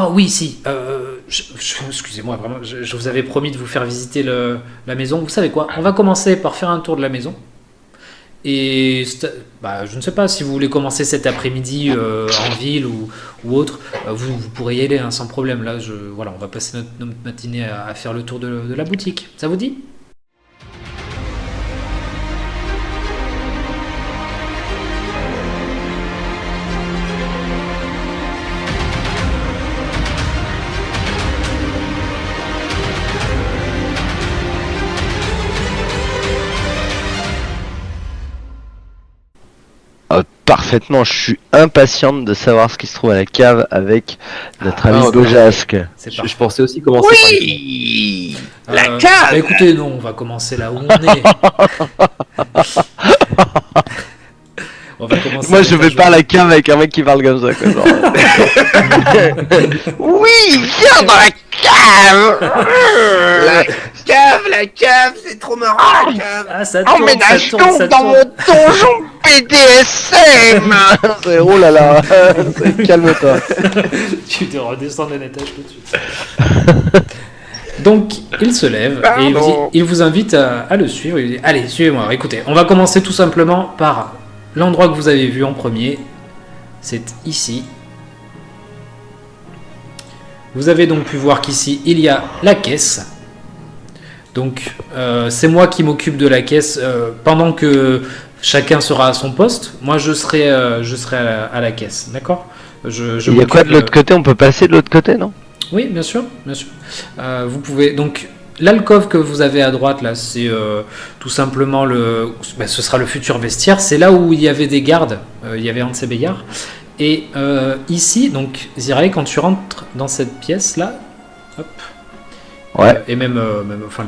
Ah oui, si. Excusez-moi, vraiment, je vous avais promis de vous faire visiter la maison. Vous savez quoi? On va commencer par faire un tour de la maison. Et je ne sais pas si vous voulez commencer cet après-midi en ville ou autre. Vous pourrez y aller hein, sans problème. Là, voilà, on va passer notre matinée à faire le tour de la boutique. Ça vous dit? Parfaitement, je suis impatiente de savoir ce qui se trouve à la cave avec notre ami Bojasque. Je pensais aussi commencer Oui par la cave. Écoutez, non, on va commencer là où on est. Moi, je vais pas à la cave avec un mec qui parle comme ça. Quoi, genre. Oui, viens dans la cave. La cave, c'est trop marrant, la cave. Ah, ça tourne, emménage ça tourne, donc ça dans tourne. mon donjon BDSM. Oh là là, calme-toi. Tu te redescends d'un étage tout de suite. Donc, il se lève et il vous invite à le suivre. Il dit, allez, suivez-moi. Écoutez, on va commencer tout simplement par l'endroit que vous avez vu en premier. C'est ici. Vous avez donc pu voir qu'ici, il y a la caisse. Donc, c'est moi qui m'occupe de la caisse pendant que chacun sera à son poste. Moi, je serai à la caisse, d'accord? Il y a quoi de l'autre côté? On peut passer de l'autre côté, non? Oui, bien sûr, bien sûr. Vous pouvez donc l'alcôve que vous avez à droite là, c'est tout simplement ce sera le futur vestiaire. C'est là où il y avait des gardes. Il y avait un de ces bégards. Et ici, donc Zirae, quand tu rentres dans cette pièce là, hop. Ouais. Et même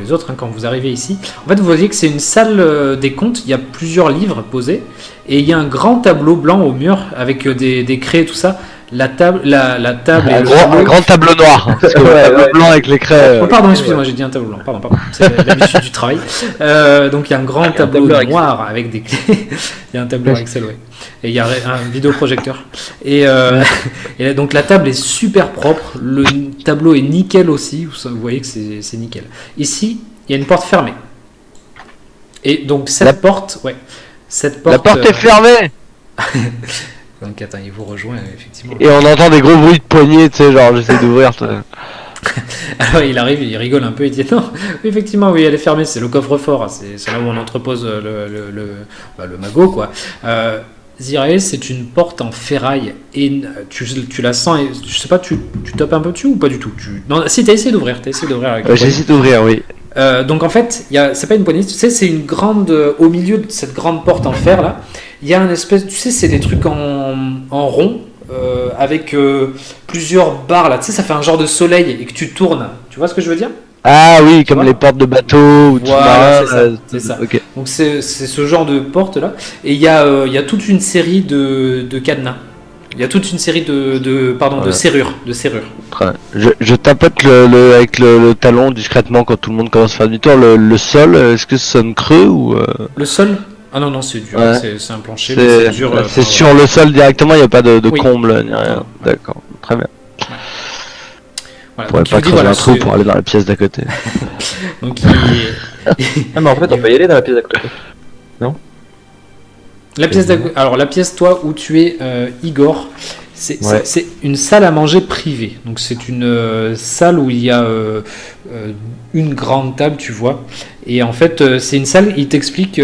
les autres, hein, quand vous arrivez ici, en fait, vous voyez que c'est une salle des comptes. Il y a plusieurs livres posés et il y a un grand tableau blanc au mur avec des craies et tout ça. La table et un grand tableau noir. Parce que le tableau blanc avec les craies. Oh, pardon, excusez-moi, j'ai dit un tableau blanc. Pardon. C'est l'habitude du travail. Donc il y a un grand tableau noir avec des clés. Il y a un tableau Excel, ouais. Et il y a un vidéoprojecteur. Et donc la table est super propre. Le tableau est nickel aussi. Vous voyez que c'est nickel. Ici, il y a une porte fermée. Et donc cette porte. La porte est fermée. Donc attends, il vous rejoint effectivement. Et on entend des gros bruits de poignées, tu sais, genre j'essaie d'ouvrir. Alors il arrive, il rigole un peu, il dit non, effectivement, oui, elle est fermée, c'est le coffre-fort, c'est là où on entrepose le magot, quoi. Zirae, c'est une porte en ferraille et tu la sens, et, je sais pas, tu tapes un peu dessus ou pas du tout? Non, si, t'as essayé d'ouvrir avec j'ai essayé d'ouvrir, oui. Donc en fait, c'est pas une poignée, tu sais, c'est une grande, au milieu de cette grande porte en fer là, il y a un espèce, tu sais, c'est des trucs en rond, avec plusieurs barres là, tu sais, ça fait un genre de soleil et que tu tournes, tu vois ce que je veux dire? Ah oui, comme les portes de bateau ou voilà, c'est ça. Okay. Donc c'est ce genre de porte là, et il y a toute une série de cadenas. Il y a toute une série de serrures. Je tapote avec le talon discrètement quand tout le monde commence à faire du tour. Le sol, est-ce que ça sonne creux ou Le sol? Ah non, c'est dur, c'est un plancher, mais c'est dur. C'est sur le sol directement, il n'y a pas de oui. comble ni rien. Non. D'accord, très bien. Voilà, on pourrait pas creuser un trou pour aller dans la pièce d'à côté. Donc Ah mais en fait on peut y aller dans la pièce d'à côté. Non? La pièce alors la pièce toi où tu es Igor, c'est une salle à manger privée. Donc c'est une salle où il y a une grande table, tu vois. Et en fait c'est une salle, il t'explique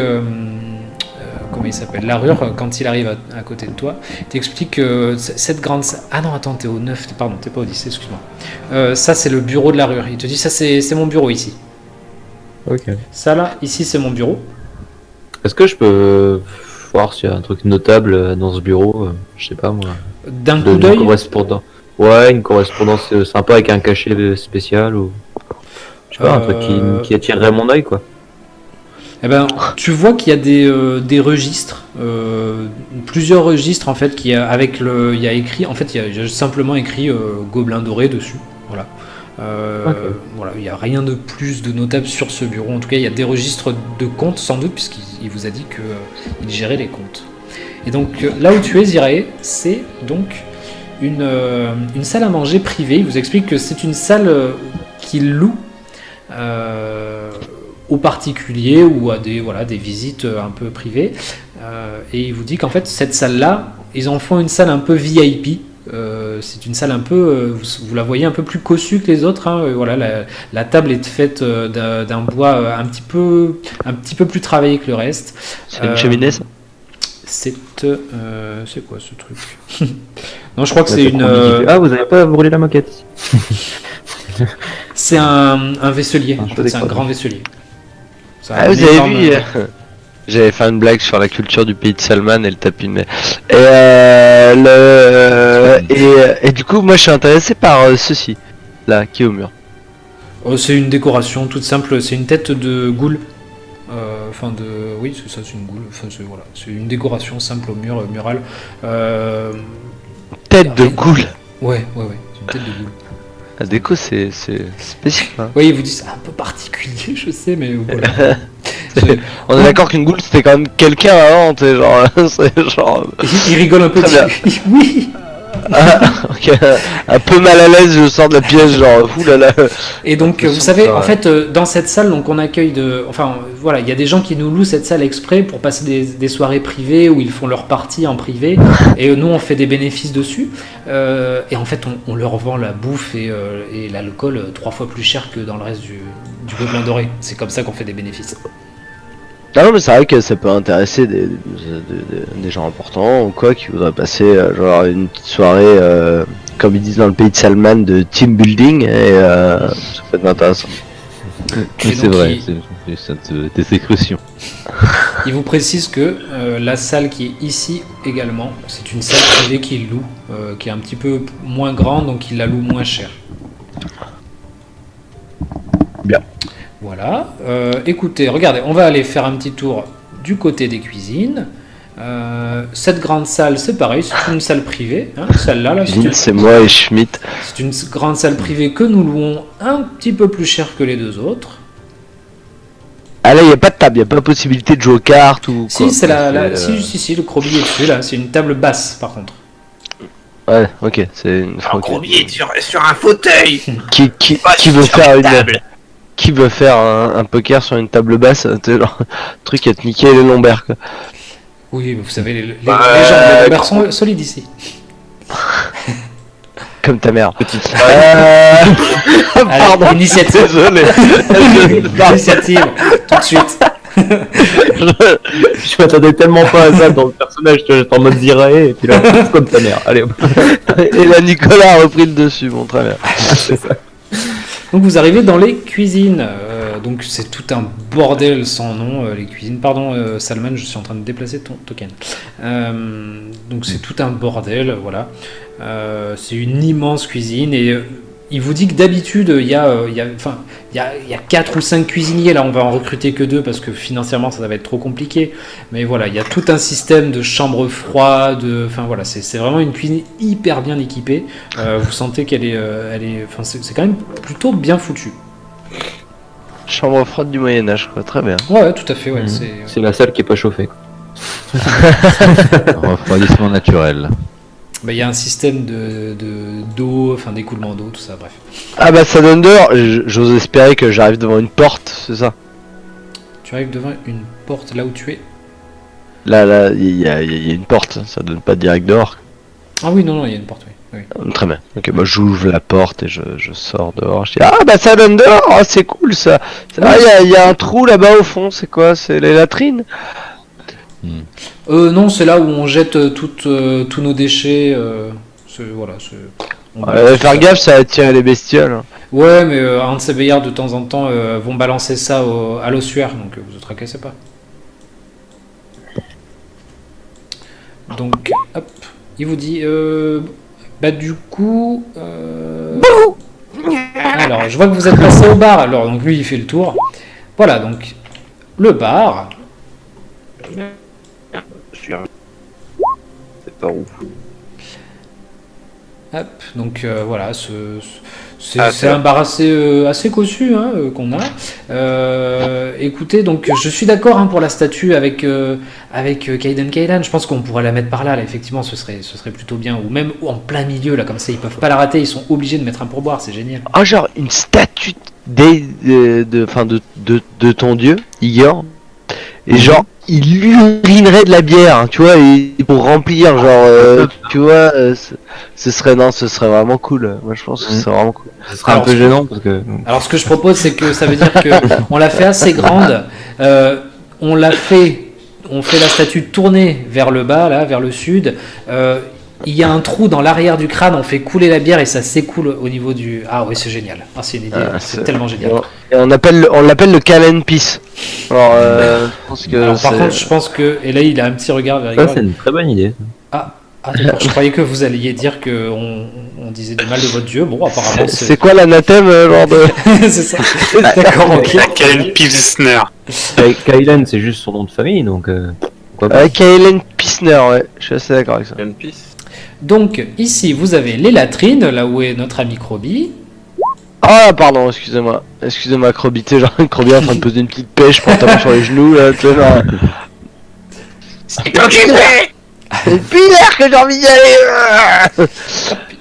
comment il s'appelle, Larure, quand il arrive à côté de toi, il t'explique que cette grande salle... Ah non, attends, t'es au 9, pardon, t'es pas au 10, excuse-moi. Ça c'est le bureau de Larure. Il te dit ça c'est mon bureau ici. Ok. Ça là, ici c'est mon bureau. Est-ce que je peux voir s'il y a un truc notable dans ce bureau, je sais pas moi. D'un coup d'œil. Ouais, une correspondance sympa avec un cachet spécial ou je sais pas, un truc qui attirerait mon œil quoi. Eh ben, tu vois qu'il y a des registres, plusieurs registres en fait, il y a écrit, en fait, il y a simplement écrit Gobelin doré dessus, voilà. Voilà, il n'y a rien de plus de notable sur ce bureau. En tout cas, il y a des registres de comptes sans doute, puisqu'il vous a dit qu'il gérait les comptes. Et donc là où tu es, Zirae, c'est donc une salle à manger privée. Il vous explique que c'est une salle qu'il loue aux particuliers ou à des visites un peu privées. Et il vous dit qu'en fait, cette salle-là, ils en font une salle un peu VIP. C'est une salle un peu, vous la voyez un peu plus cossue que les autres. Hein. Voilà, la table est faite d'un bois un petit peu plus travaillé que le reste. C'est une cheminée, ça? C'est quoi ce truc? Non, je crois que c'est une. Ah, vous avez pas brûlé la moquette ici. C'est un vaisselier. Ah, En fait, c'est un grand vaisselier. C'est Ah, un vous avez énorme- vu j'avais fait une blague sur la culture du pays de Salman et le tapis de mer. Et du coup, moi je suis intéressé par ceci, là, qui est au mur. Oh, c'est une décoration toute simple. C'est une tête de goule. Oui, c'est ça, c'est une goule. Voilà, c'est une décoration simple au mur mural. Tête de goule. Ouais, c'est une tête de goule. La déco, c'est spécial. Hein. Oui, il vous dit c'est un peu particulier, je sais, mais voilà. On est d'accord qu'une goule c'était quand même quelqu'un avant, tu sais, genre, c'est genre. Il rigole un peu. Très bien. Oui. Ok, un peu mal à l'aise, je sors de la pièce, genre, oulala. Et donc, vous savez, en fait, dans cette salle, donc on accueille voilà, il y a des gens qui nous louent cette salle exprès pour passer des soirées privées où ils font leur partie en privé, et nous on fait des bénéfices dessus. Et en fait, on leur vend la bouffe et l'alcool 3 fois plus cher que dans le reste du Gobelin Doré. C'est comme ça qu'on fait des bénéfices. Non, mais c'est vrai que ça peut intéresser des gens importants ou quoi qui voudraient passer genre une petite soirée, comme ils disent dans le pays de Salman, de team building, et ça peut être intéressant. C'est vrai, c'est des excrétions. Il vous précise que la salle qui est ici également, c'est une salle privée qu'il loue, qui est un petit peu moins grande, donc il la loue moins cher. Bien. Voilà. Écoutez, regardez, on va aller faire un petit tour du côté des cuisines. Cette grande salle, c'est pareil, c'est une salle privée. Hein, celle-là, là, C'est moi et Schmitt. c'est une grande salle privée que nous louons un petit peu plus cher que les deux autres. Ah là, il n'y a pas de table, il n'y a pas possibilité de jouer aux cartes ou quoi. Si, si, le crobier est dessus, là. C'est une table basse, par contre. Ouais, ok, c'est une. Un crobier sur un fauteuil. Qui veut faire une table. Qui veut faire un poker sur une table basse, tu sais, genre, truc à te niquer les lombaires, quoi. Oui, vous savez, les gens lombaires sont solides ici. Comme ta mère. Pardon, initiative. Désolé. Initiative, tout de suite. Je m'attendais tellement pas à ça dans le personnage, tu vois, j'étais en mode Zirae, et puis là, comme ta mère. Allez, hop. Et là, Nicolas a repris le dessus, mon très bien. C'est ça. Donc vous arrivez dans les cuisines. Donc c'est tout un bordel sans nom, les cuisines. Pardon, Salman, je suis en train de déplacer ton token. Donc c'est tout un bordel, voilà. C'est une immense cuisine et il vous dit que d'habitude il y a 4 ou 5 cuisiniers. Là on va en recruter que 2 parce que financièrement ça va être trop compliqué. Mais voilà, il y a tout un système de chambres froides. Enfin voilà, c'est vraiment une cuisine hyper bien équipée. Vous sentez qu'elle est, c'est quand même plutôt bien foutu. Chambre froide du Moyen-Âge, quoi, très bien. Ouais, tout à fait, ouais. C'est la salle qui est pas chauffée, quoi. Refroidissement naturel. Il y a un système d'eau, enfin d'écoulement d'eau, tout ça, bref. Ah bah ça donne dehors, j'ose espérer que j'arrive devant une porte, c'est ça? Tu arrives devant une porte là où tu es. Là, il y a une porte, ça donne pas direct dehors. Ah oui, non, il y a une porte, oui. Très bien. Ok, bah j'ouvre la porte et je sors dehors. Je dis ah bah ça donne dehors, ah, c'est cool ça. Ah il y a un trou là-bas au fond, c'est quoi? C'est les latrines? Non, c'est là où on jette tous nos déchets. Voilà. Faire gaffe, ça attire les bestioles. Ouais, mais Hans et Bayard de temps en temps vont balancer ça à l'ossuaire, donc vous ne tracassez pas. Donc, hop, il vous dit, du coup, alors, je vois que vous êtes passé au bar. Alors, donc lui, il fait le tour. Voilà, donc le bar. C'est pas ouf. Hop, donc voilà, c'est un bar assez cossu qu'on a. Écoutez, donc je suis d'accord pour la statue avec Kaiden Kailan. Je pense qu'on pourrait la mettre par là, effectivement, ce serait plutôt bien. Ou même en plein milieu, là, comme ça, ils peuvent pas la rater, ils sont obligés de mettre un pourboire, c'est génial. Ah, genre une statue de ton dieu, Igor. Et genre, il urinerait de la bière, tu vois, et pour remplir, genre, tu vois, ce serait vraiment cool. Moi, je pense que ce serait vraiment cool. Ce serait un peu gênant parce que. Alors, ce que je propose, c'est que ça veut dire que on l'a fait assez grande. On fait la statue tourner vers le bas, là, vers le sud. Il y a un trou dans l'arrière du crâne, on fait couler la bière et ça s'écoule au niveau du. Ah oui, c'est génial. Ah, c'est une idée, c'est tellement génial. Et on l'appelle le Kalen Peace. Alors, je pense que. Alors, par contre, je pense que. Et là, il a un petit regard vers Igor. Ça, c'est une très bonne idée. Ah, d'accord, je croyais que vous alliez dire qu'on disait du mal de votre dieu. Bon, apparemment. C'est quoi l'anathème, genre de. C'est ça. D'accord, ok. Kalen Pilsner. Kailan, c'est juste son nom de famille, donc. Kalen Pisner, ouais, je suis assez d'accord avec ça. Donc, ici, vous avez les latrines, là où est notre ami Krobi. Ah, pardon, excusez-moi, Krobi, t'es genre Krobi en train de poser une petite pêche pour taper sur les genoux, là, tu sais, genre. C'est occupé. C'est pire que j'ai envie d'y aller.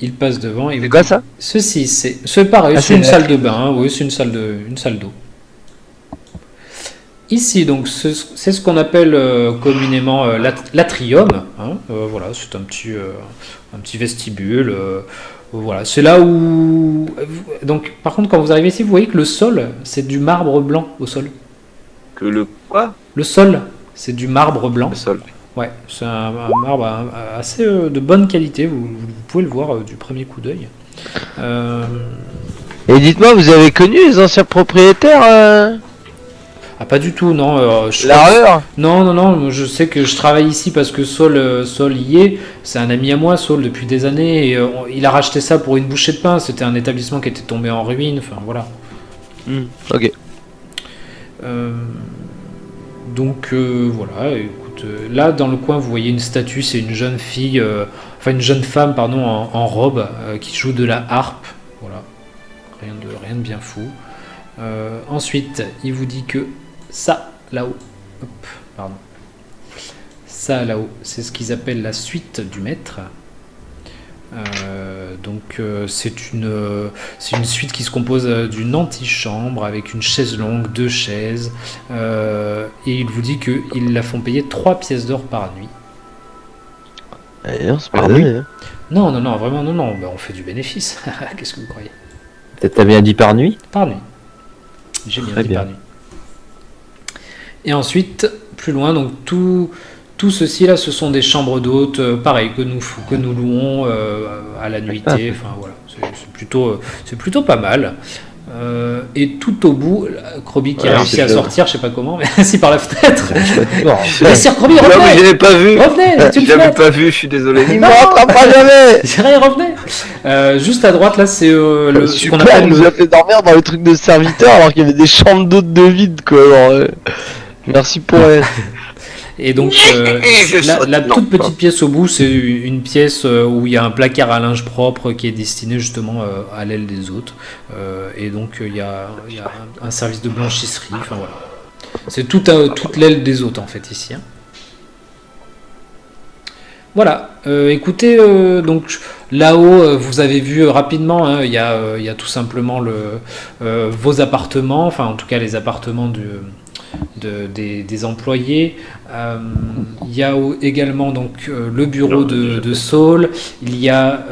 Il passe devant. C'est quoi ça? Ceci, c'est pareil, c'est une salle de bain, oui, c'est une salle d'eau. Ici, donc, c'est ce qu'on appelle communément l'atrium. Voilà, c'est un petit vestibule. Voilà, c'est là où. Donc, par contre, quand vous arrivez ici, vous voyez que le sol, c'est du marbre blanc au sol. Que le quoi? Le sol, c'est du marbre blanc. Le sol. Ouais, c'est un marbre assez de bonne qualité. Vous pouvez le voir du premier coup d'œil. Et dites-moi, vous avez connu les anciens propriétaires Ah, pas du tout, non. Non, je sais que je travaille ici parce que Saul y est. C'est un ami à moi, Saul, depuis des années. Et il a racheté ça pour une bouchée de pain. C'était un établissement qui était tombé en ruine. Enfin, voilà. Ok. Donc, voilà. Écoute, là, dans le coin, vous voyez une statue. C'est une jeune fille, une jeune femme, pardon, en robe, qui joue de la harpe. Voilà. Rien de bien fou. Ensuite, il vous dit que ça, là-haut, ça, là-haut, c'est ce qu'ils appellent la suite du maître. Donc, c'est une suite qui se compose d'une antichambre avec une chaise longue, 2 chaises, et il vous dit qu'ils la font payer 3 pièces d'or par nuit. C'est pas vrai. Non, vraiment, non. On fait du bénéfice. Qu'est-ce que vous croyez? Peut-être t'as bien dit par nuit? Par nuit. J'ai bien dit par nuit. Et ensuite, plus loin, donc tout ceci là, ce sont des chambres d'hôtes, pareil, que nous louons à la nuitée. Enfin voilà, c'est plutôt pas mal. Et tout au bout, Krobi qui a réussi à sortir, je sais pas comment, mais si par la fenêtre. Sir Krobi, revenez. Non, mais je l'avais pas vu. Revenez. Je l'avais pas vu, je suis désolé. Il me rattrapera jamais. Revenez. Juste à droite là, c'est ce qu'on Super, appelle. il nous a fait dormir dans les trucs de serviteurs alors qu'il y avait des chambres d'hôtes de vide, quoi. Alors, merci pour elle. Et donc, la toute petite pièce au bout, c'est une pièce où il y a un placard à linge propre qui est destiné justement à l'aile des hôtes. Et donc, il y a un service de blanchisserie. Enfin, voilà. C'est toute l'aile des hôtes, en fait, ici. Voilà. Écoutez, donc là-haut, vous avez vu rapidement, il y a tout simplement vos appartements, enfin, en tout cas, les appartements des employés. Il y a également donc le bureau de Saul, il y a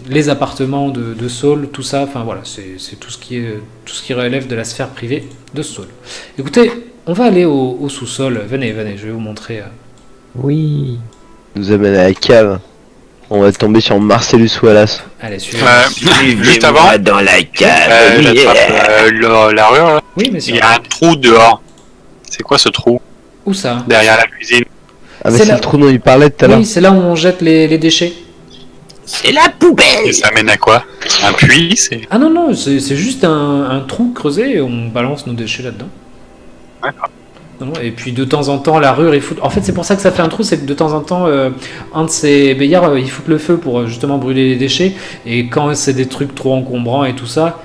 les appartements de Saul, tout ça, enfin voilà, c'est tout ce qui relève de la sphère privée de Saul. Écoutez, on va aller au sous-sol, venez, je vais vous montrer. Oui. Nous amène à la cave. On va tomber sur Marcellus Wallace. Allez, Juste avant, Dans la cave. la rue, là, oui, mais il y a un trou dehors. C'est quoi ce trou? Où ça? Derrière la cuisine. Ah, mais c'est le trou dont il parlait tout à l'heure. Oui, c'est là où on jette les déchets. C'est la poubelle. Et ça mène à quoi? Un puits? Ah non, c'est juste un trou creusé et on balance nos déchets là-dedans. D'accord. Non, et puis de temps en temps, la rure, il fout. En fait, c'est pour ça que ça fait un trou, c'est que de temps en temps, un de ces béliards, il fout le feu pour justement brûler les déchets. Et quand c'est des trucs trop encombrants et tout ça,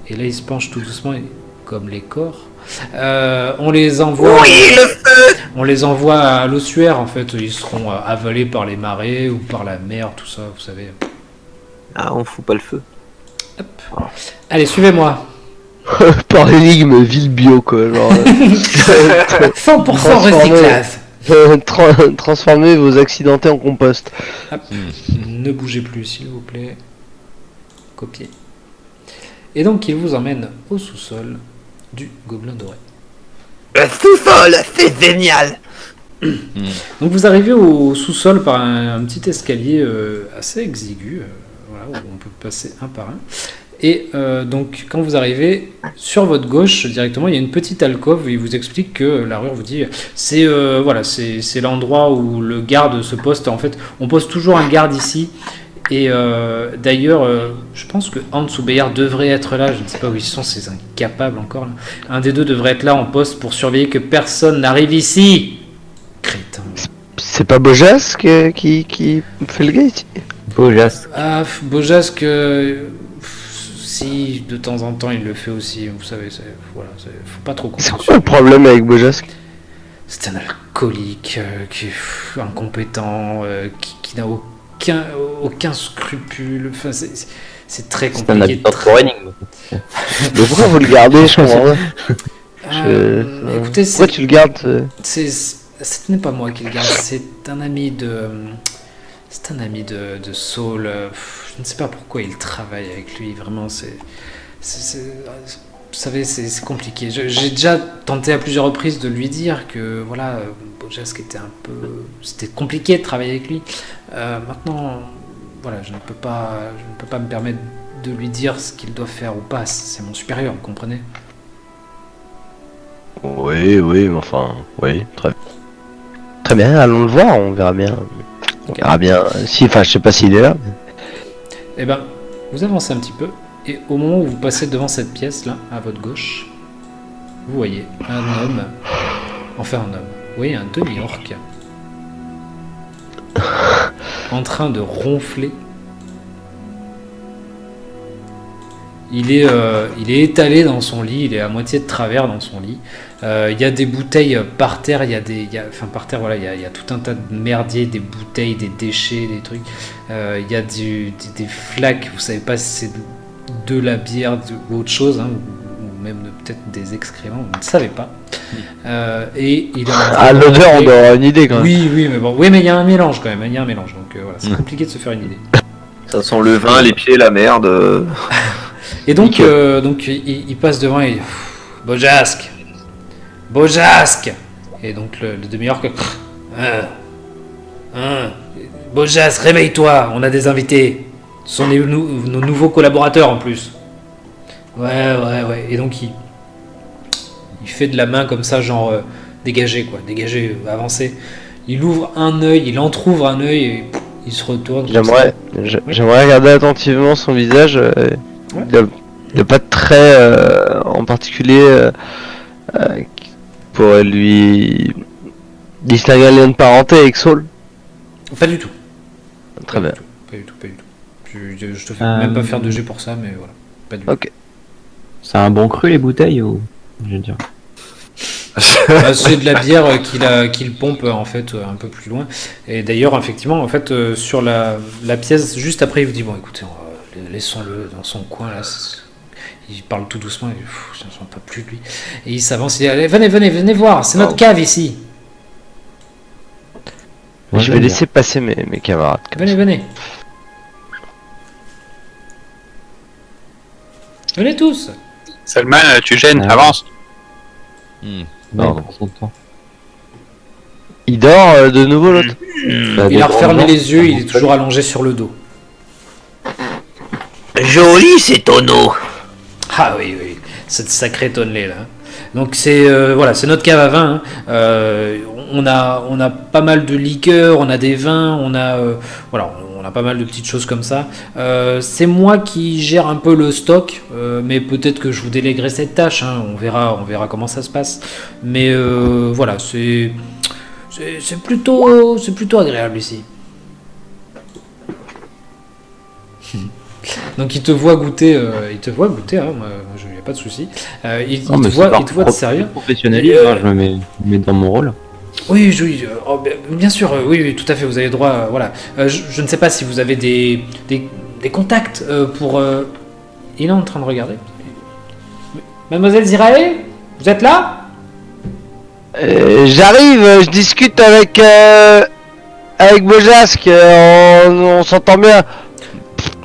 et là il se penche tout doucement, comme les corps. On les envoie. Oui, le feu. On les envoie à l'ossuaire. En fait, ils seront avalés par les marées ou par la mer, tout ça, vous savez. Ah, on fout pas le feu. Allez, suivez-moi. Par l'énigme ville bio quoi, genre. 100% recyclage. Transformez vos accidentés en compost. Hop. Ne bougez plus, s'il vous plaît. Copier. Et donc, il vous emmène au sous-sol du Gobelin Doré. Le sous-sol, c'est génial. Donc, vous arrivez au sous-sol par un petit escalier assez exigu, voilà, où on peut passer un par un. Et donc, quand vous arrivez sur votre gauche, directement, il y a une petite alcôve où il vous explique que la rure vous dit c'est voilà, c'est l'endroit où le garde se poste. En fait, on pose toujours un garde ici. Et d'ailleurs, je pense que Hans ou Bayard devrait être là. Je ne sais pas où ils sont, ces incapables encore. Là. Un des deux devrait être là en poste pour surveiller que personne n'arrive ici. Crétin. C'est pas Bojas qui fait le gate? Bojas. Ah, Bojas si, de temps en temps, il le fait aussi. Vous savez, voilà, faut pas trop compter C'est sur quoi le lui. problème avec Bojas? C'est un alcoolique qui est incompétent, qui n'a aucun scrupule. Enfin, c'est très C'est un compliqué. habitant pour énigme. Mais pourquoi vous le gardez, je comprends pas. Écoutez, Pourquoi tu le gardes? ce n'est pas moi qui le garde, c'est un ami de Saul. Je ne sais pas pourquoi il travaille avec lui. Vraiment, vous savez, c'est compliqué. J'ai déjà tenté à plusieurs reprises de lui dire que voilà, Bojask c'était compliqué de travailler avec lui. Maintenant, voilà, je ne peux pas me permettre de lui dire ce qu'il doit faire ou pas. C'est mon supérieur, vous comprenez? Oui, mais enfin, oui, très bien, allons le voir, on verra bien. On verra bien. Si, enfin, je sais pas s'il est là. Eh ben, vous avancez un petit peu, et au moment où vous passez devant cette pièce-là, à votre gauche, vous voyez un homme, enfin un homme, vous voyez un demi-orc, en train de ronfler. Il est étalé dans son lit, il est à moitié de travers dans son lit. Il y a des bouteilles par terre, il y a tout un tas de merdier, des bouteilles, des déchets, des trucs. Il y a des flaques, vous savez pas si c'est de la bière ou autre chose, hein, ou même peut-être des excréments, vous ne savez pas. Et il est À l'odeur, on doit avoir une idée quand même. Oui, mais bon, oui, mais il y a un mélange quand même, il y a un mélange, donc voilà, c'est compliqué de se faire une idée. Ça sent le vin, les pieds, la merde. Et donc, il passe devant et Bojask. Et donc le demi-orc. Bojask, réveille-toi, on a des invités. Ce sont nos nouveaux collaborateurs en plus. Ouais. Et donc il fait de la main comme ça, genre dégagez, avancez. Il ouvre un œil, il entrouvre un œil et il se retourne. J'aimerais regarder attentivement son visage. Il n'y a pas de trait en particulier qui pourrait lui distinguer un lien de parenté avec Saul. Pas du tout. Très bien. Pas du tout. Je te fais même pas faire de jet pour ça, mais voilà. Pas du tout. Ok. C'est un bon cru les bouteilles ou je veux dire. C'est de la bière qu'il pompe en fait un peu plus loin. Et d'ailleurs, effectivement, en fait, sur la pièce, juste après, il vous dit bon, écoutez, laissons-le dans son coin là. Il parle tout doucement, je ne sens pas plus de lui. Et il s'avance, il dit allez, venez voir, c'est notre cave ici. Je vais laisser passer mes camarades. Venez. Venez tous. Salman, tu gênes, avance. Pardon. Son temps. Il dort de nouveau l'autre. Il a refermé les yeux, il est toujours allongé sur le dos. Joli ces tonneaux. Ah oui, cette sacrée tonnelet là. Donc c'est c'est notre cave à vin. On a pas mal de liqueurs, on a des vins, on on a pas mal de petites choses comme ça. C'est moi qui gère un peu le stock, mais peut-être que je vous déléguerai cette tâche. Hein, on verra comment ça se passe. Mais voilà, c'est plutôt agréable ici. Donc il te voit goûter, hein, moi je n'y a pas de souci. Il te voit de sérieux. Professionnalisme, je me mets dans mon rôle. Oui, bien sûr, oui, tout à fait, vous avez droit, voilà. Je ne sais pas si vous avez des contacts pour... Il est en train de regarder. Mademoiselle Zirae, vous êtes là? J'arrive, je discute avec Bojask, on s'entend bien.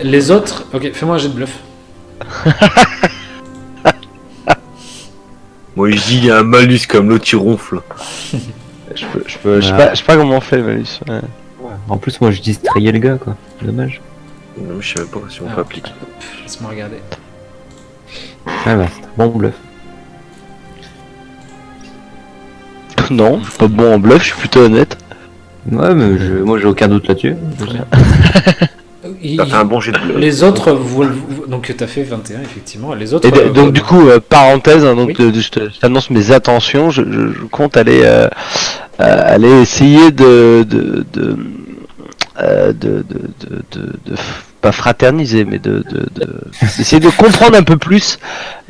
Les autres... Ok, fais-moi un jet de bluff. Moi je dis il y a un malus comme l'autre qui ronfle. Je sais pas comment on fait le malus. Ouais. En plus, moi je distrayais le gars, quoi. Dommage. Non, je sais même pas si on peut appliquer. Laisse-moi regarder. Ah bah, c'est un bon bluff. Non, je suis pas bon en bluff, je suis plutôt honnête. Ouais, mais moi j'ai aucun doute là-dessus. T'as fait un bon jet de bleu. Les autres, donc t'as fait 21 effectivement. Les autres. Et donc du coup, parenthèse, hein, donc oui. je t'annonce mes attentions. Je compte aller essayer de pas fraterniser, mais d'essayer de comprendre un peu plus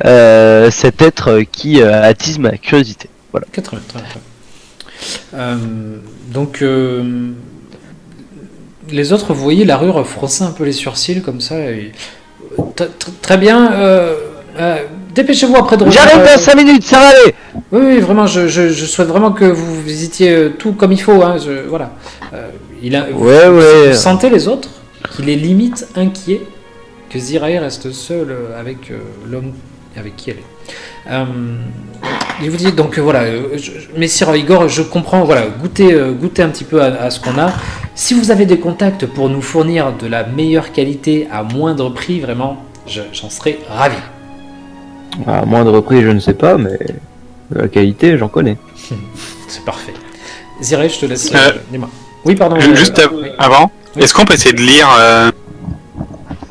cet être qui attise ma curiosité. Voilà. 80, très bien. Donc les autres, vous voyez la rure froncer un peu les sourcils comme ça. Très bien. Dépêchez-vous après de revenir. J'arrive dans 5 minutes, ça va aller. Oui, vraiment, je souhaite vraiment que vous visitiez tout comme il faut. Hein, voilà. Vous sentez les autres qu'il est limite inquiet que Zirae reste seule avec l'homme avec qui elle est. Il vous dit donc voilà, Messire Igor, je comprends, voilà, goûtez un petit peu à ce qu'on a. Si vous avez des contacts pour nous fournir de la meilleure qualité à moindre prix, vraiment, j'en serais ravi. À moindre prix, je ne sais pas, mais la qualité, j'en connais. C'est parfait. Zirae, je te laisse. Dis-moi. Oui, pardon. Juste avant, oui. Est-ce qu'on peut essayer de lire,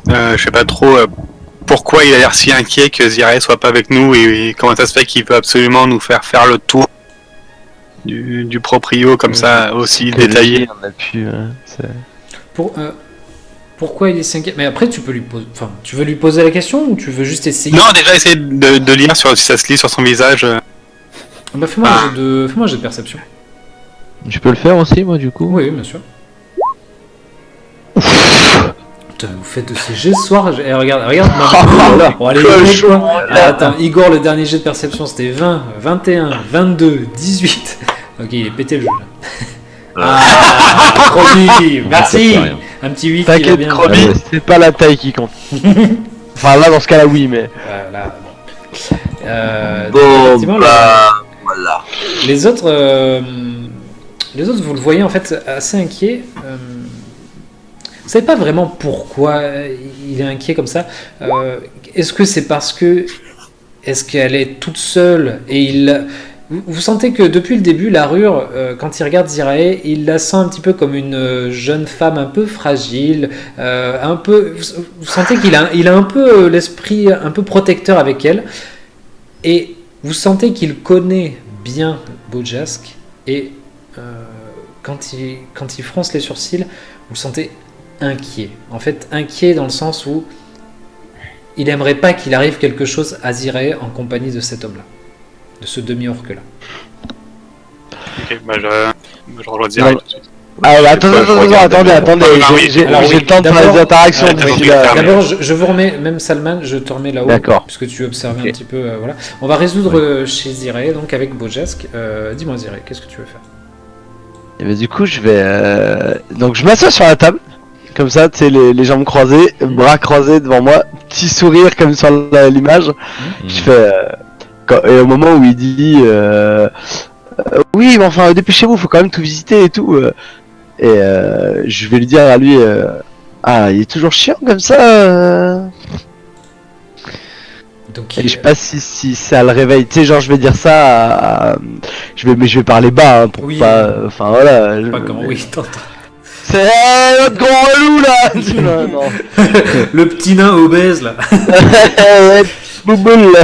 je sais pas trop, pourquoi il a l'air si inquiet que Zirae soit pas avec nous et comment ça se fait qu'il veut absolument nous faire le tour du proprio comme ça aussi détaillé. On a pu, Pourquoi il est si inquiet? Mais après, tu peux tu veux lui poser la question ou tu veux juste essayer? Non, déjà essayer de lire si ça se lit sur son visage. Bah, fais-moi un jet de perception. Je peux le faire aussi, moi, du coup. Oui, bien sûr. Putain, vous faites de ces jets ce soir. Regarde. Bon, allez, attends, Igor, le dernier jet de perception, c'était 20, 21, 22, 18. Ok, il est pété le jeu là. Croby, merci. Un petit 8, il a t'inquiète, bien. Croby, c'est pas la taille qui compte. Enfin, là, dans ce cas-là, oui, mais. Voilà, Bon, effectivement, voilà. les autres, vous le voyez en fait assez inquiet. Vous savez pas vraiment pourquoi il est inquiet comme ça. Est-ce que c'est parce que qu'elle est toute seule et vous sentez que depuis le début, la rure, quand il regarde Zirae, il la sent un petit peu comme une jeune femme un peu fragile, un peu. Vous sentez qu'il a un peu l'esprit un peu protecteur avec elle, et vous sentez qu'il connaît bien Bojask, et quand il fronce les sourcils, vous le sentez inquiet. En fait, inquiet dans le sens où il aimerait pas qu'il arrive quelque chose à Zirae en compagnie de cet homme-là. De ce demi-orque-là. Ok, bah je rejoins Zirae tout de suite. Attendez, j'ai le temps de faire les interactions. D'abord, je vous remets, même Salman, je te remets là-haut. D'accord. Puisque tu observes un petit peu. Voilà. On va résoudre chez Zirae, donc avec Bojask. Dis-moi, Zirae, qu'est-ce que tu veux faire? Et bah, du coup, je vais. Donc, je m'assois sur la table. Comme ça, tu sais, les jambes croisées, bras croisés devant moi, petit sourire comme sur l'image. Je fais. Et au moment où il dit oui, mais enfin, dépêchez-vous, faut quand même tout visiter et tout. Je vais lui dire à lui il est toujours chiant comme ça. Donc, et je sais pas si ça le réveille. Tu sais, genre, je vais dire ça. Je vais parler bas hein, pour oui, pas. Enfin voilà. Pas comment, oui, t'entends. C'est notre grand relou là. Non. Le petit nain obèse là. Bouboule.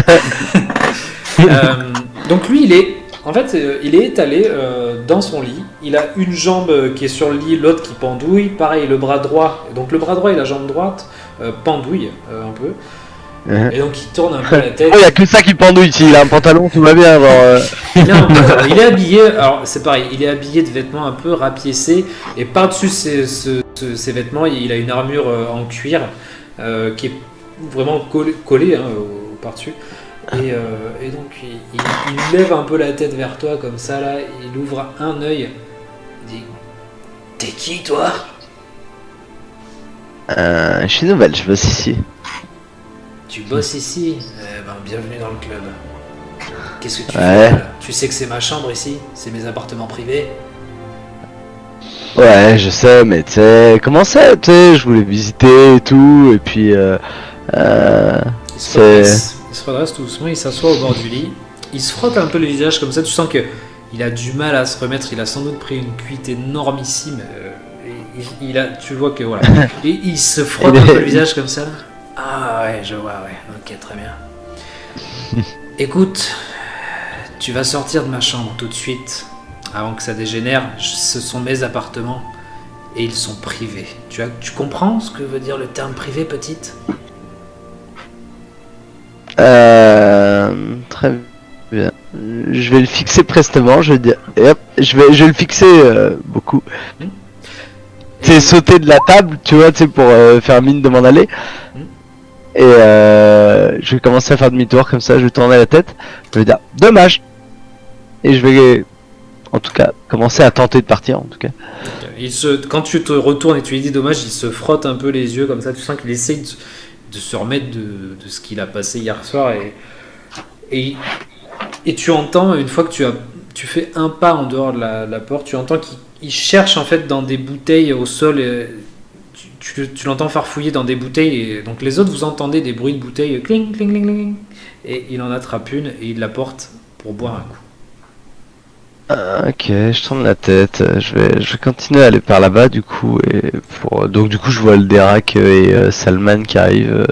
Donc lui, il est étalé dans son lit. Il a une jambe qui est sur le lit, l'autre qui pendouille. Pareil, le bras droit. Donc le bras droit et la jambe droite pendouillent un peu. Et donc il tourne un peu la tête. Il y a que ça qui pendouille ici. Il a un pantalon, tout va bien. Il est habillé. Alors c'est pareil, il est habillé de vêtements un peu rapiécés. Et par-dessus ces vêtements, il a une armure en cuir qui est vraiment collée par-dessus. Et donc il lève un peu la tête vers toi comme ça là, il ouvre un œil, il dit t'es qui toi? Je suis nouvelle, je bosse ici. Tu bosses ici? Bienvenue dans le club. Qu'est-ce que tu Ouais. fais là? Tu sais que c'est ma chambre ici, c'est mes appartements privés. Ouais, je sais, mais tu sais, comment ça, tu sais, je voulais visiter et tout, et puis Il se redresse tout doucement, il s'assoit au bord du lit, il se frotte un peu le visage comme ça, tu sens que il a du mal à se remettre, il a sans doute pris une cuite énormissime, tu vois que voilà, et il se frotte un peu le visage comme ça. Ah ouais, je vois, ouais, ok, très bien. Écoute, tu vas sortir de ma chambre tout de suite, avant que ça dégénère, ce sont mes appartements, et ils sont privés. Tu comprends ce que veut dire le terme privé, petite? Très bien. Je vais le fixer prestement, je vais dire. Et hop, je vais le fixer beaucoup. C'est sauter de la table, tu vois, tu sais, pour faire mine de m'en aller. Et je vais commencer à faire demi-tour comme ça, je vais tourner la tête. Je vais dire dommage. Et je vais, en tout cas, commencer à tenter de partir, en tout cas. Quand tu te retournes et tu lui dis dommage, il se frotte un peu les yeux comme ça, tu sens qu'il essaye de se remettre de ce qu'il a passé hier soir et tu entends, une fois que tu fais un pas en dehors de la porte, tu entends qu'il cherche en fait dans des bouteilles au sol, et tu l'entends farfouiller dans des bouteilles, et donc les autres vous entendez des bruits de bouteilles, cling cling cling cling, et il en attrape une et il la porte pour boire un coup. Ok, je tourne la tête, je vais continuer à aller par là-bas du coup, donc du coup je vois le Derac et Salman qui arrivent,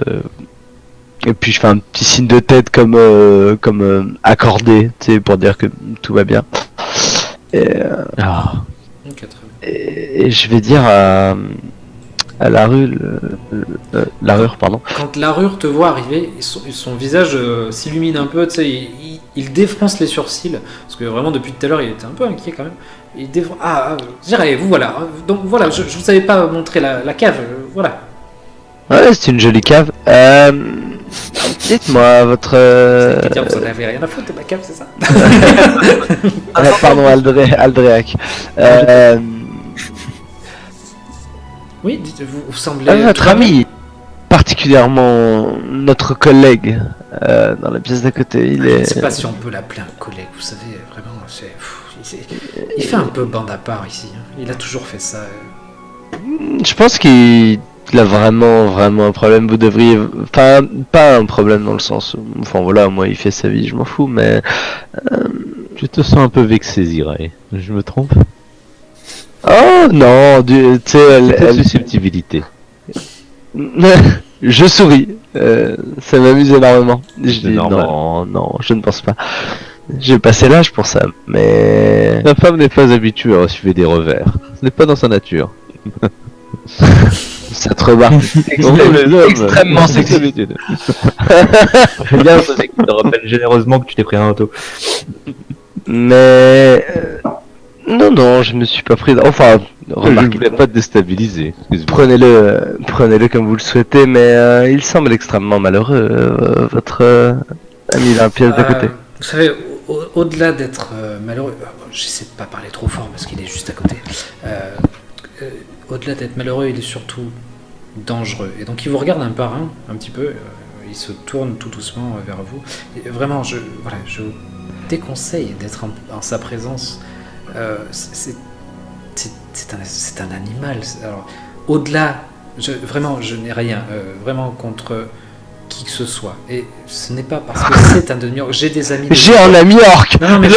et puis je fais un petit signe de tête comme accordé, tu sais, pour dire que tout va bien. Et, Ok, très bien. et je vais dire à Larure, pardon. Quand Larure te voit arriver, son visage s'illumine un peu, tu sais, il défronce les sourcils, parce que vraiment depuis tout à l'heure il était un peu inquiet quand même. Il défronce. J'irai, vous voilà. Donc voilà, je vous avais pas montré la cave, voilà. Ouais, c'est une jolie cave. Dites-moi votre. Vous en avez rien à foutre de ma cave, c'est ça? Pardon, Aldréac. Oui, vous semblez. Votre ami, particulièrement notre collègue dans la pièce d'à côté, il est. Je ne sais pas si on peut l'appeler un collègue, vous savez, vraiment, il fait un peu bande à part ici, hein. Il a toujours fait ça. Je pense qu'il a vraiment un problème, vous devriez. Enfin, pas un problème dans le sens. Enfin voilà, moi il fait sa vie, je m'en fous, mais. Je te sens un peu vexé, Ziray. Je me trompe? Oh non, tu sais, Susceptibilité. Je souris, ça m'amuse énormément. Je dis normal. non, je ne pense pas. J'ai passé l'âge pour ça, mais... La femme n'est pas habituée à refuser des revers. Ce n'est pas dans sa nature. Ça te remarque extrêmement sexy. J'aime bien, c'est qu'il te rappelle généreusement que tu t'es pris un auto. Mais... Non, je me suis pas pris... Enfin, Je ne remarquez, voulais pas te déstabiliser. Excuse-moi. prenez-le comme vous le souhaitez, mais il semble extrêmement malheureux, votre ami dans la pièce d'à côté. Vous savez, au-delà d'être malheureux, j'essaie de pas parler trop fort parce qu'il est juste à côté. Au-delà d'être malheureux, il est surtout dangereux. Et donc il vous regarde un par un petit peu. Il se tourne tout doucement vers vous. Et vraiment, je vous déconseille d'être en sa présence. C'est un animal. Alors, au-delà, je n'ai rien vraiment contre qui que ce soit. Et ce n'est pas parce que c'est un demi-orc. J'ai des amis. J'ai un ami orc. Non, mais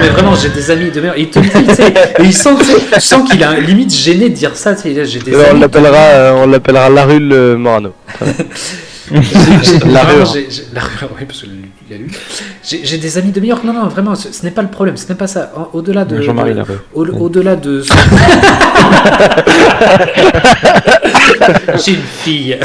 vraiment, j'ai des amis demi-orc. Il te le dit, tu sais. Et il sent, tu sens qu'il a limite gêné de dire ça. Tu sais, j'ai des amis. On l'appellera Larul Morano. Larure, oui, parce qu'il a lu. J'ai des amis demi-orc. Non, vraiment, ce n'est pas le problème. Ce n'est pas ça. Au-delà de. Jean-Marie Larure. Au-delà de. J'ai une fille.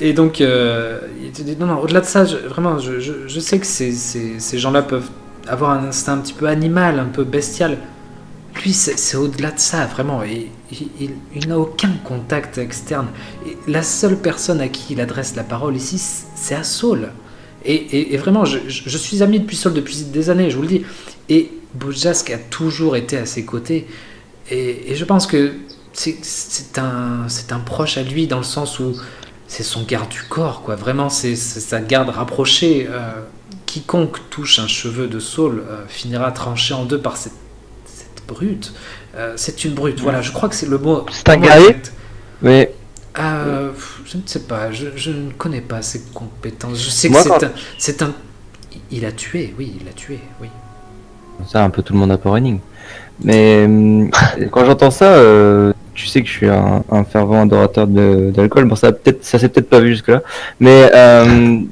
Et donc, non, au-delà de ça, je sais que ces gens-là peuvent avoir un instinct un petit peu animal, un peu bestial. Lui, c'est au-delà de ça, vraiment. Et il n'a aucun contact externe. Et la seule personne à qui il adresse la parole ici, c'est à Saul. Et vraiment, je suis ami depuis Saul depuis des années, je vous le dis. Et Bojask a toujours été à ses côtés. Et je pense que c'est un proche à lui dans le sens où c'est son garde du corps, quoi. Vraiment, c'est sa garde rapprochée. Quiconque touche un cheveu de Saul finira tranché en deux par cette brute. C'est une brute. Voilà, je crois que c'est le mot. C'est un guerrier. Oui. Je ne sais pas. Je ne connais pas ses compétences. Je sais que c'est un. Il a tué. Oui, il a tué. Oui. Ça, un peu tout le monde a peur énigme. Mais quand j'entends ça, tu sais que je suis un fervent adorateur d'alcool. Bon, ça s'est peut-être pas vu jusque-là. Mais